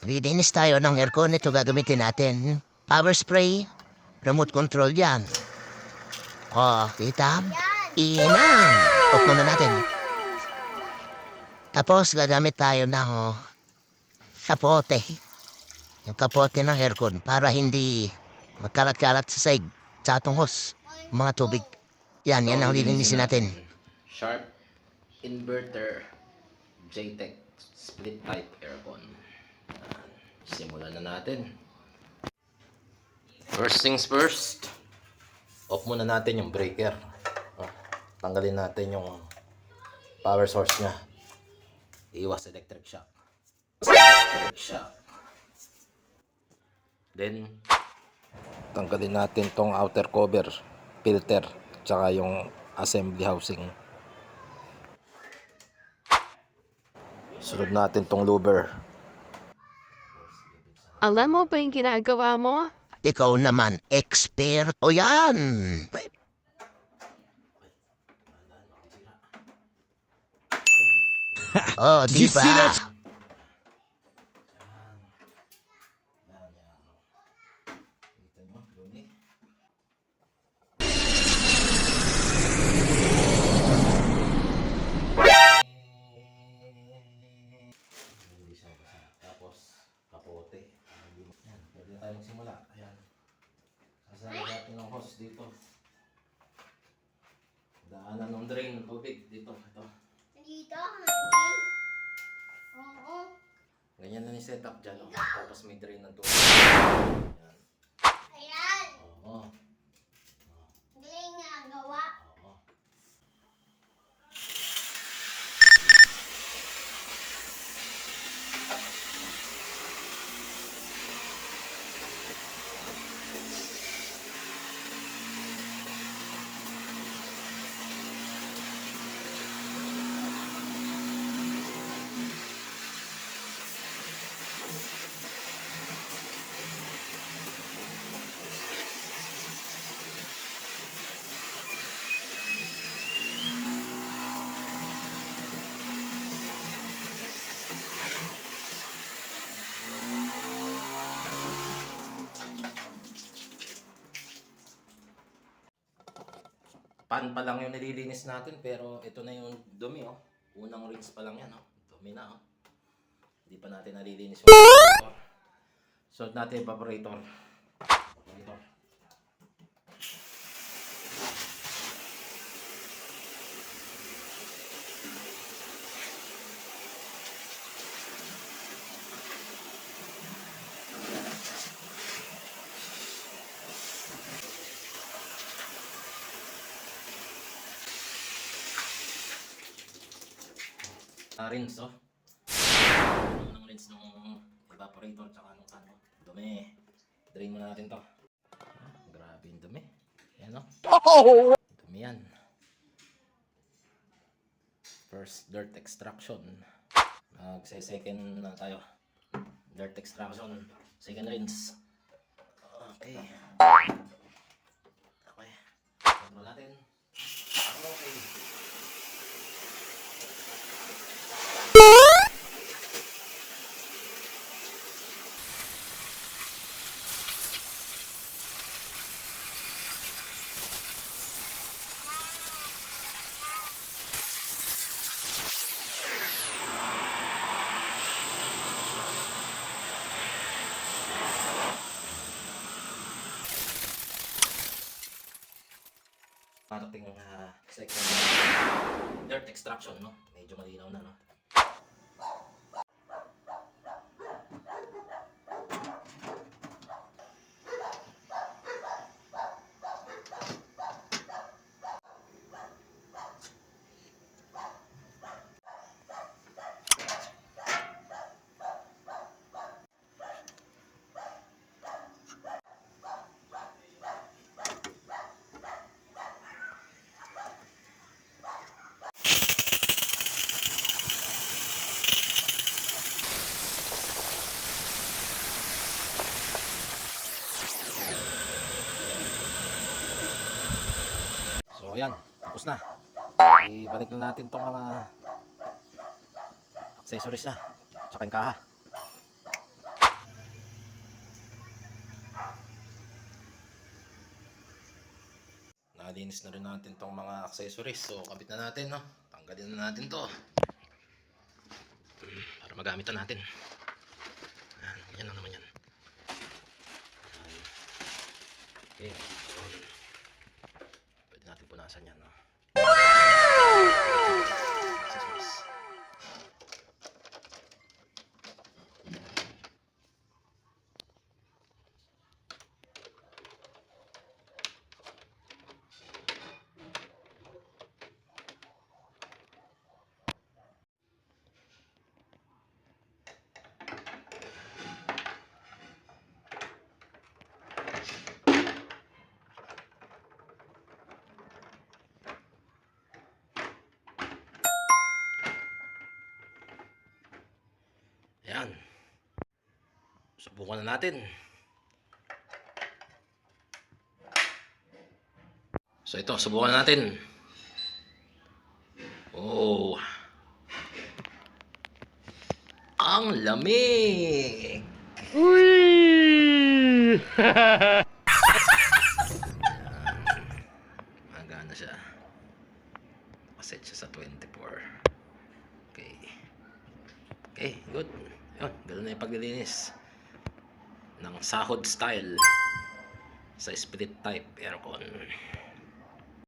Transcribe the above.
Linis tayo ng aircon. Ito gagamitin natin. Power spray. Remote control yan. Oh, tita. Inang. Off muna natin. Tapos gagamit tayo ng kapote. Yung kapote ng aircon para hindi magkalat-kalat sa saig. Sa atong hose. Mga tubig. Yan ang lilinisin natin. Sharp inverter JTEC split type aircon. Simulan na natin. First things first, off muna natin yung breaker. Tanggalin natin yung power source nya. Iwas electric shock. Then tanggalin natin tong outer cover, filter, tsaka yung assembly housing. Sunod natin tong louver. Alam mo ba yung ginagawa mo? Ikaw naman, eksperto yan. Oh, di ba? Tapos kapote. Yan, pwede na tayo magsimula. Ayan. Sasali natin ng hose dito. Daanan ng drain ng tubig dito. Ito. Dito? Oo. Ganyan na yung setup dyan. Oh. Tapos may drain ng tubig. Ayan. Ayan. Oo. Galing nga gawa. Oo. Pan pa lang yung nililinis natin pero ito na yung dumi oh. Unang rinse pa lang yan oh. Dumi na oh. Hindi pa natin nalilinis yung evaporator. Sort natin evaporator. Evaporator. Rinse oh. Unang rinse ng evaporator tsaka nung ano. Dumi. Drain muna natin to. Grabe yung dumi. Yan oh. Dumi yan. First dirt extraction. Magse-second na tayo. Dirt extraction. Second rinse. Okay. Okay. Control natin. Okay. Parating second dirt extraction, no? Medyo malinaw na, no? So ayan, tapos na. Ibalik na natin itong mga accessories na, tsaka yung kaha. nalinis na rin natin tong mga accessories. So, kabit na natin, no? Tanggalin na natin to. Para magamit na natin. Yan lang naman yan. Okay. Pwede natin punasan yan, no? Accessories. Ayan. Subukan na natin. So ito, subukan natin. Oh. Ang lamig. Uy! Magana siya. Kaset siya sa 24. Okay. Okay, good. Yun, ganoon na yung paglilinis ng sahod style sa split type aircon.